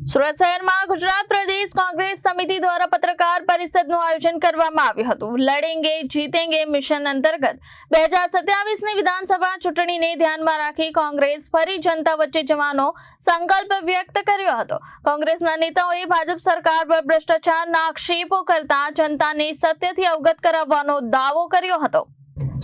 સુરત શહેરમાં ગુજરાત પ્રદેશ કોંગ્રેસ સમિતિ દ્વારા પત્રકાર પરિષદનું આયોજન કરવામાં આવ્યું હતું। લડેંગે જીતેંગે મિશન અંતર્ગત 2027ની વિધાનસભા ચૂંટણીને ધ્યાનમાં રાખી કોંગ્રેસ ફરી જનતા વચ્ચે જવાનો સંકલ્પ વ્યક્ત કર્યો હતો। કોંગ્રેસના નેતાઓએ ભાજપ સરકાર પર ભ્રષ્ટાચારના આક્ષેપો કરતા જનતાને સત્યથી અવગત કરાવવાનો દાવો કર્યો હતો।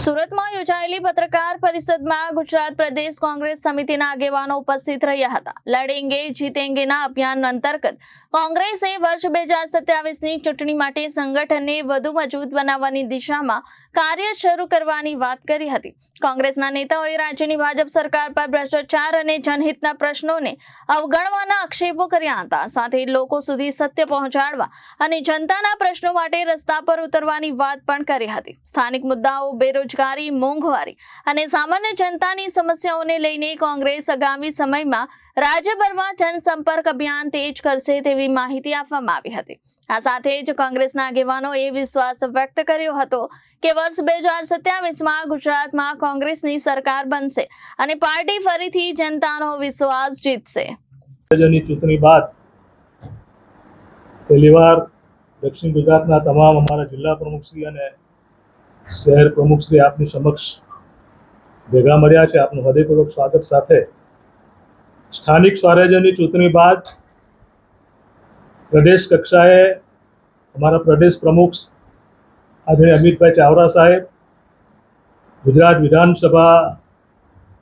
સુરતમાં યોજાયેલી પત્રકાર પરિષદમાં ગુજરાત પ્રદેશ કોંગ્રેસ સમિતિના આગેવાનો ઉપસ્થિત રહ્યા હતા। લડેંગે જીતેંગેના અભિયાન અંતર્ગત કોંગ્રેસે વર્ષ 2027ની ચૂંટણી માટે સંગઠનને વધુ મજબૂત બનાવવાની દિશામાં કાર્ય શરૂ કરવાની વાત કરી હતી। કોંગ્રેસના નેતાઓએ રાજ્યની ભાજપ સરકાર પર ભ્રષ્ટાચાર અને જનહિતના પ્રશ્નોને અવગણવાના આક્ષેપો કર્યા હતા। સાથે લોકો સુધી સત્ય પહોંચાડવા અને જનતાના પ્રશ્નો માટે રસ્તા પર ઉતરવાની વાત પણ કરી હતી। સ્થાનિક મુદ્દાઓ, બેરોજગારી, મોંઘવારી અને સામાન્ય જનતાની સમસ્યાઓને લઈને કોંગ્રેસ આગામી સમયમાં રાજ્યભરમાં જનસંપર્ક અભિયાન તેજ કરશે તેવી માહિતી આપવામાં આવી હતી। આ સાથે જ કોંગ્રેસના આગેવાનોએ વિશ્વાસ વ્યક્ત કર્યો હતો કે વર્ષ 2027માં ગુજરાતમાં કોંગ્રેસની સરકાર બનશે અને પાર્ટી ફરીથી જનતાનો વિશ્વાસ જીતશે। ચૂંટણી બાદ પહેલીવાર દક્ષિણ ગુજરાતના તમામ અમારા જિલ્લા પ્રમુખશ્રી અને શહેર પ્રમુખશ્રી આપની સમક્ષ ભેગા મળ્યા છે। આપનું હૃદયપૂર્વક સ્વાગત સાથે સ્થાનિક સ્વરાજ્યની ચૂંટણી બાદ પ્રદેશ કક્ષાએ અમારા પ્રદેશ પ્રમુખ આદરણીય અમિતભાઈ ચાવડા સાહેબ, ગુજરાત વિધાનસભા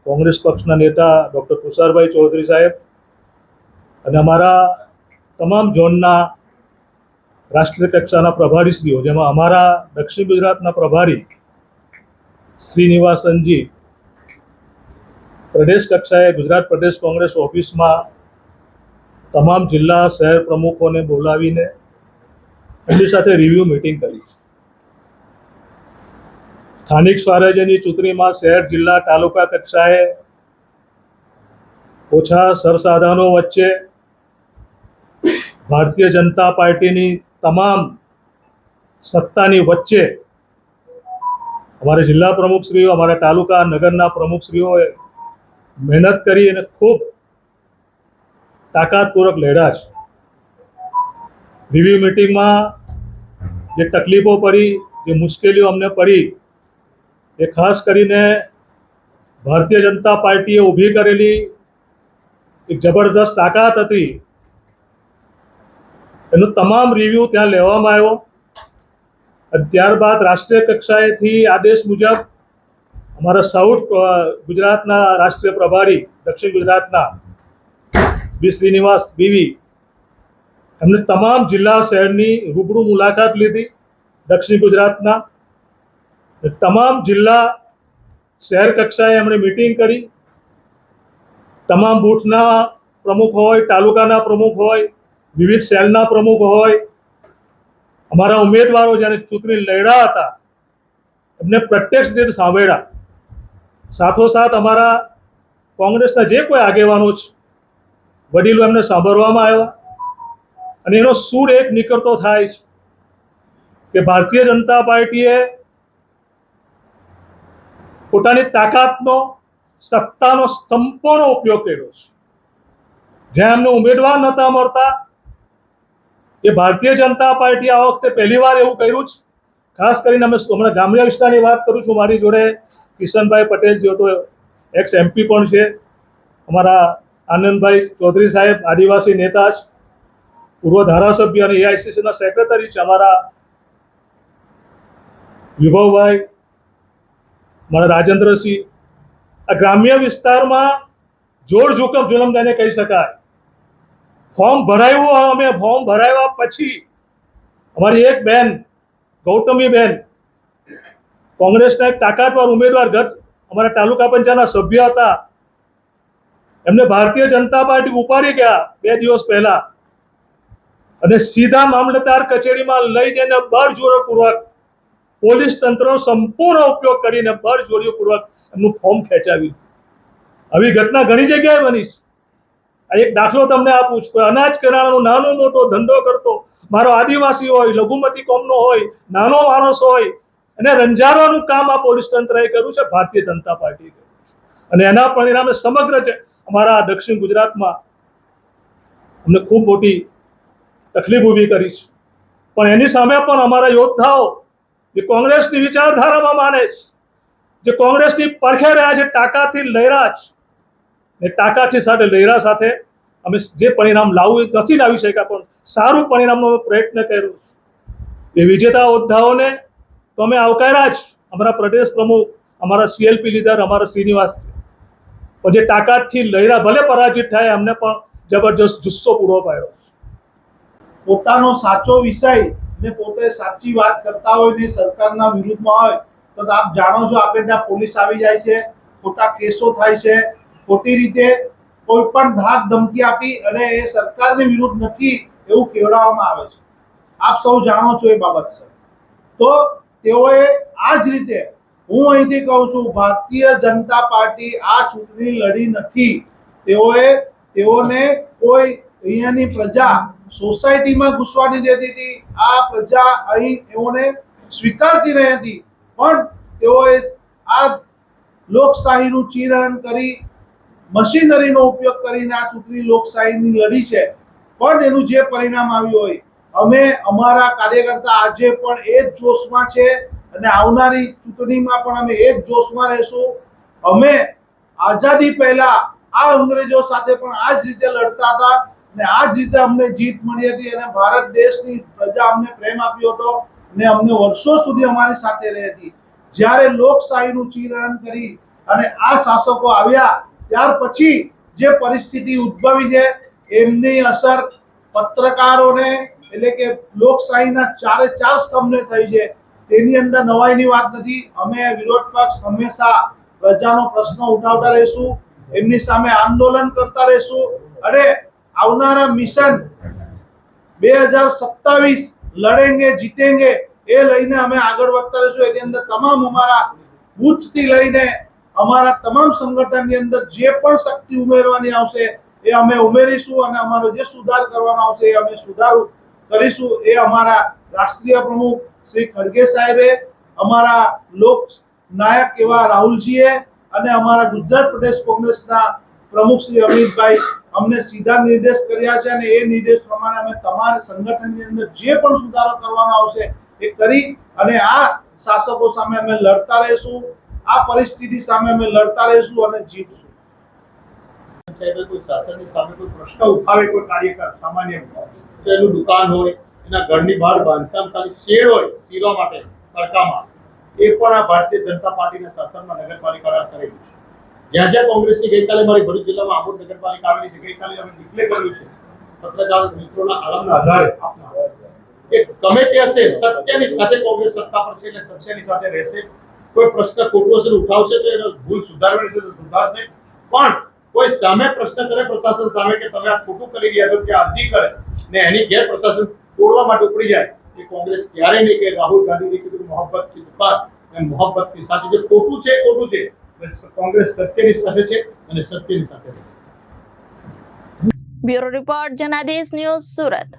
કોંગ્રેસ પક્ષના નેતા ડૉક્ટર તુષારભાઈ ચૌધરી સાહેબ અને અમારા તમામ ઝોનના રાષ્ટ્રીય કક્ષાના પ્રભારીશ્રીઓ, જેમાં અમારા દક્ષિણ ગુજરાતના પ્રભારી શ્રીનિવાસનજી પ્રદેશ કક્ષાએ ગુજરાત પ્રદેશ કોંગ્રેસ ઓફિસમાં તમામ જિલ્લા શહેર પ્રમુખોને બોલાવીને એમની સાથે રિવ્યુ મિટિંગ કરી। સ્થાનિક સ્વરાજ્યની ચૂંટણીમાં શહેર, જિલ્લા, તાલુકા કક્ષાએ ઓછા સંસાધનો વચ્ચે ભારતીય જનતા પાર્ટીની તમામ સત્તાની વચ્ચે અમારા જિલ્લા પ્રમુખશ્રીઓ, અમારા તાલુકા નગરના પ્રમુખશ્રીઓએ મહેનત કરી અને ખૂબ તાકાતપૂર્વક લડ્યા છે। રિવ્યુ મિટિંગમાં જે તકલીફો પડી, જે મુશ્કેલીઓ અમને પડી, એ ખાસ કરીને ભારતીય જનતા પાર્ટીએ ઊભી કરેલી એક જબરદસ્ત તાકાત હતી, એનો તમામ રિવ્યુ ત્યાં લેવામાં આવ્યો અને ત્યારબાદ રાષ્ટ્રીય કક્ષાએથી આદેશ મુજબ અમારા સાઉથ ગુજરાતના રાષ્ટ્રીય પ્રભારી દક્ષિણ ગુજરાતના શ્રીનિવાસ બીવી એમને તમામ જિલ્લા શહેરની રૂબરૂ મુલાકાત લીધી। દક્ષિણ ગુજરાતના તમામ જિલ્લા શહેર કક્ષાએ એમણે મિટિંગ કરી। તમામ બૂથના પ્રમુખ હોય, તાલુકાના પ્રમુખ હોય, વિવિધ સેલના પ્રમુખ હોય, અમારા ઉમેદવારો જ્યારે ચૂંટણી લડ્યા હતા એમને પ્રત્યક્ષ રીતે સાંભળ્યા। સાથોસાથ અમારા કોંગ્રેસના જે કોઈ આગેવાનો છે, વડીલો, એમને સાંભળવામાં આવ્યા અને એનો સૂર એક નીકળતો થાય છે કે ભારતીય જનતા પાર્ટીએ પોતાની તાકાતનો, સત્તાનો સંપૂર્ણ ઉપયોગ કર્યો છે। જ્યાં એમને ઉમેદવાર નહોતા મળતા એ ભારતીય જનતા પાર્ટી આ વખતે પહેલીવાર એવું કર્યું છે। ખાસ કરીને અમે હમણાં ગામડિયા વિસ્તારની વાત કરું છું, મારી જોડે કિશનભાઈ પટેલ જે તો એક્સ MP પણ છે, અમારા આનંદભાઈ ચૌધરી સાહેબ આદિવાસી નેતા છે, પૂર્વ ધારાસભ્ય અને AICCના સેક્રેટરી છે, અમારા વિભવભાઈ, મારા રાજેન્દ્રસિંહ। આ ગ્રામ્ય વિસ્તારમાં જોડ જોખમ જુલમ તેને કહી શકાય। ફોર્મ ભરાયું, અમે ફોર્મ ભરાવ્યા પછી અમારી એક બેન ગૌતમીબેન કોંગ્રેસના એક તાકાતવાર ઉમેદવાર ગત અમારા તાલુકા પંચાયતના સભ્ય હતા, એમને ભારતીય જનતા પાર્ટી ઉપાડી ગયા 2 દિવસ પહેલા અને સીધા મામલતદાર કચેરીમાં લઈ જઈને બળજોરપૂર્વક પોલીસ તંત્રનો સંપૂર્ણ ઉપયોગ કરીને બળજોરીપૂર્વક એમનું ફોર્મ ખેંચાવ્યું। આવી ઘટના ઘણી જગ્યાએ બની છે। આ એક દાખલો તમને આપું છું। અનાજ કરિયાણાનો નાનો મોટો ધંધો કરતો મારો આદિવાસી હોય, લઘુમતી કોમનો હોય, નાનો માણસ હોય, અને રંજારવાનું કામ આ પોલીસ તંત્રએ કર્યું છે, ભારતીય જનતા પાર્ટીએ કર્યું છે અને એના પરિણામે સમગ્ર અમારા દક્ષિણ ગુજરાતમાં અમને ખૂબ મોટી તકલીફ ઊભી કરી છે. પણ એની સામે પણ અમારા યોદ્ધાઓ જે કોંગ્રેસની વિચારધારામાં માને છે, જે કોંગ્રેસની પરખે રહ્યા છે, ટાંકાથી લહેરા છે, ને ટાંકાથી સાથે લહેરા સાથે અમે જે પરિણામ લાવવું એ નથી લાવી શક્યા, પણ સારું પરિણામનો અમે પ્રયત્ન કર્યો છે. એ વિજેતા યોદ્ધાઓને તો અમે આવકાર્યા જ, અમારા પ્રદેશ પ્રમુખ, અમારા CLP લીડર, અમારા શ્રીનિવાસ, પણ જે ટાંકાથી લહેરા ભલે પરાજિત થાય, અમને પણ જબરજસ્ત જુસ્સો પૂરો પાડ્યો. પોતાનો સાચો વિષય ને પોતે સાચી વાત કરતા હોય ને સરકારના વિરુદ્ધમાં હોય તો આપ જાણો છો, આપણે ત્યાં પોલીસ આવી જાય છે, ખોટા કેસો થાય છે, ખોટી રીતે કોઈ પણ ધાક ધમકી આપી અને એ સરકારની વિરુદ્ધ નથી એવું કહેવડાવવામાં આવે છે. આપ સૌ જાણો છો એ બાબત છે. તો તેઓએ આ જ રીતે, હું અહીંથી કહું છું, ભારતીય જનતા પાર્ટી આ ચૂંટણી લડી નથી. તેઓને કોઈ અહીંયાની પ્રજા સોસાયટીમાં ઘૂસવાની દેતી હતી, આ પ્રજા અહીં એઓને સ્વીકારતી રહી હતી, પણ તેઓએ આ લોકશાહીનું ચીરહરણ કરી, મશીનરીનો ઉપયોગ કરીને આ ચૂંટણી લોકશાહીની લડી છે. પણ એનું જે પરિણામ આવ્યું હોય, અમે અમારા કાર્યકર્તા આજે પણ એ જ જોશમાં છે અને આવનારી ચૂંટણીમાં પણ અમે એ જ જોશમાં રહીશું. અમે આઝાદી પહેલા આ અંગ્રેજો સાથે પણ આ જ રીતે લડતા હતા ને આ જ રીતે અમને જીત મળી હતી અને ભારત દેશની પ્રજા અમને પ્રેમ આપ્યો હતો ને અમને વર્ષો સુધી અમારી સાથે રહી હતી. જ્યારે લોકશાહીનું ચીરહરણ કરી અને આ શાસકો આવ્યા ત્યાર પછી જે પરિસ્થિતિ ઉદ્ભવી છે, એમની અસર પત્રકારોને એટલે કે લોકશાહીના ચારે ચાર સ્તંભને થઈ છે. તેની અંદર નવાઈની વાત નથી. અમે વિરોધ પક્ષ હંમેશા પ્રજાનો પ્રશ્ન ઉઠાવતા રહીશું, એમની સામે આંદોલન કરતા રહીશું અને આવનારા મિશન 2027 લડેંગે જીતેંગે એ લઈને અમે આગળ વધતા રહીશું. એની અંદર તમામ અમારા બૂથથી લઈને અમારા તમામ સંગઠનની અંદર જે પણ શક્તિ ઉમેરવાની આવશે એ અમે ઉમેરીશું અને અમારો જે સુધાર કરવાનો આવશે એ અમે સુધાર કરીશું. એ અમારા રાષ્ટ્રીય પ્રમુખ શ્રી ખડગે સાહેબે, અમારા લોક નાયક એવા રાહુલજીએ અને અમારા ગુજરાત પ્રદેશ કોંગ્રેસના પ્રમુખ શ્રી અમિતભાઈ અમને સીધા નિર્દેશ કર્યા છે અને એ નિર્દેશ પ્રમાણે અમે તમારા સંગઠનની અંદર જે પણ સુધારો કરવાનો આવશે એ કરી અને આ શાસકો સામે અમે લડતા રહીશું, આ પરિસ્થિતિ સામે અમે લડતા રહીશું અને જીતશું. કોઈ શાસનની સામે કોઈ પ્રશ્ન ઉઠાવે કોઈ કાર્યકર સામાન્ય, તો એનું દુકાન હોય, એના ઘરની બહાર બાંધકામ ખાલી શેડ હોય ચીરવા માટે તડકામાં, એ પણ આ ભારતીય જનતા પાર્ટીના શાસનમાં નગરપાલિકા કરેલું છે. જ્યાં જ્યાં કોંગ્રેસની ગઈકાલે મારી ભરૂચ જિલ્લામાં આંબોદ નગરપાલિકા આવેલી છે, ગઈકાલે અમે ડિક્લેર કર્યું છે પત્રકાર મિત્રોના આરામના આધારે કે ગમે તે હશે સત્યની સાથે કોંગ્રેસ સત્તા પર છે એટલે સત્યની સાથે રહેશે. કોઈ પ્રશ્ન ખોટો હશે ઉઠાવશે તો એનો ભૂલ સુધારવાની છે તો સુધારશે, પણ કોઈ સામે પ્રશ્ન કરે પ્રશાસન સામે કે તમે આ ખોટું કરી રહ્યા છો કે અરજી કરે ને એની ગેર પ્રશાસન તોડવા માટે ઉપડી જાય, એ કોંગ્રેસ ક્યારે નહીં કે રાહુલ ગાંધીજી કીધું મોહબ્બત કી દુકાન અને મોહબ્બતની સાથે જે ખોટું છે ખોટું છે. કોંગ્રેસ સત્યની સાથે છે અને સત્યની સાથે રહેશે. Bureau report Janadesh news, Surat.